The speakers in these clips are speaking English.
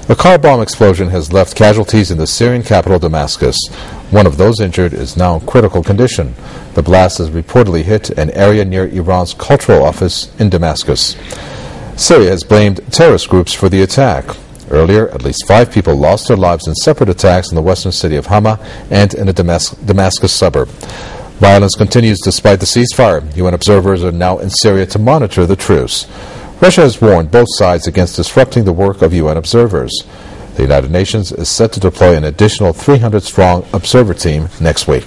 A car bomb explosion has left casualties in the Syrian capital Damascus. One of those injured is now in critical condition. The blast has reportedly hit an area near Iran's cultural office in Damascus. Syria has blamed terrorist groups for the attack. Earlier, at least 5 people lost their lives in separate attacks in the western city of Hama and in a Damascus suburb. Violence continues despite the ceasefire. UN observers are now in Syria to monitor the truce. Russia has warned both sides against disrupting the work of UN observers. The United Nations is set to deploy an additional 300-strong observer team next week.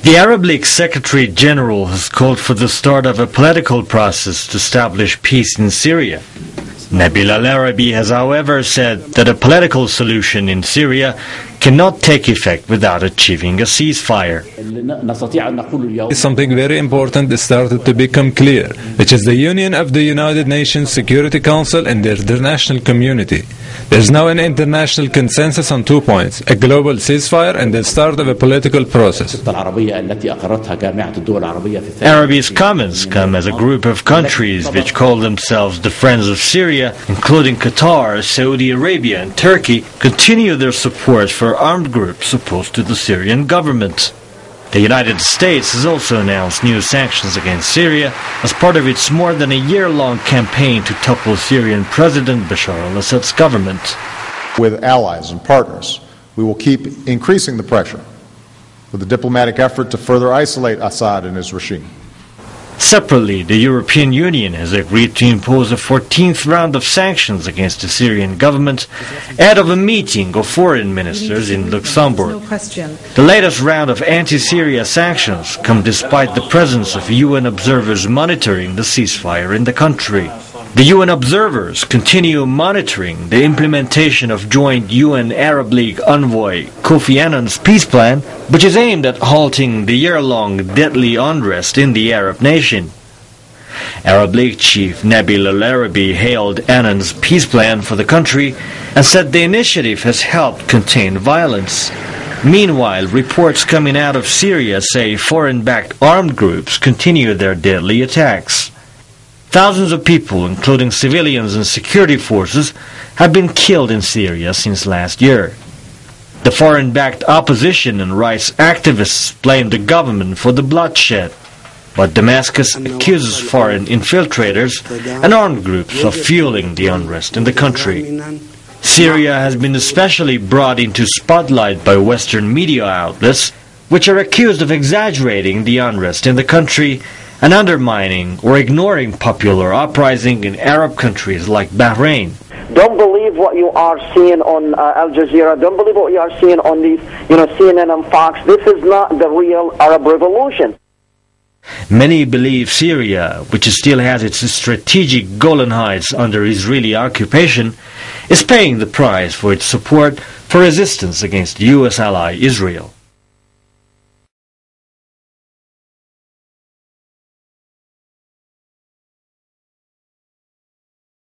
The Arab League Secretary General has called for the start of a political process to establish peace in Syria. Nabil al-Arabi has, however, said that a political solution in Syria cannot take effect without achieving a ceasefire. Something very important started to become clear, which is the union of the United Nations Security Council and the international community. There is now an international consensus on 2 points: a global ceasefire and the start of a political process. Arabi's comments come as a group of countries which call themselves the Friends of Syria, including Qatar, Saudi Arabia and Turkey, continue their support for armed groups opposed to the Syrian government. The United States has also announced new sanctions against Syria as part of its more than a year-long campaign to topple Syrian President Bashar al-Assad's government. With allies and partners, we will keep increasing the pressure with a diplomatic effort to further isolate Assad and his regime. Separately, the European Union has agreed to impose a 14th round of sanctions against the Syrian government ahead of a meeting of foreign ministers in Luxembourg. The latest round of anti-Syria sanctions come despite the presence of UN observers monitoring the ceasefire in the country. The UN observers continue monitoring the implementation of joint UN Arab League envoy Kofi Annan's peace plan, which is aimed at halting the year-long deadly unrest in the Arab nation. Arab League chief Nabil al-Arabi hailed Annan's peace plan for the country and said the initiative has helped contain violence. Meanwhile, reports coming out of Syria say foreign-backed armed groups continue their deadly attacks. Thousands of people, including civilians and security forces, have been killed in Syria since last year. The foreign-backed opposition and rights activists blame the government for the bloodshed, but Damascus accuses foreign infiltrators and armed groups of fueling the unrest in the country. Syria has been especially brought into spotlight by Western media outlets, which are accused of exaggerating the unrest in the country and undermining or ignoring popular uprising in Arab countries like Bahrain. Don't believe what you are seeing on Al Jazeera. Don't believe what you are seeing on these, CNN and Fox. This is not the real Arab revolution. Many believe Syria, which still has its strategic Golan Heights under Israeli occupation, is paying the price for its support for resistance against U.S. ally Israel.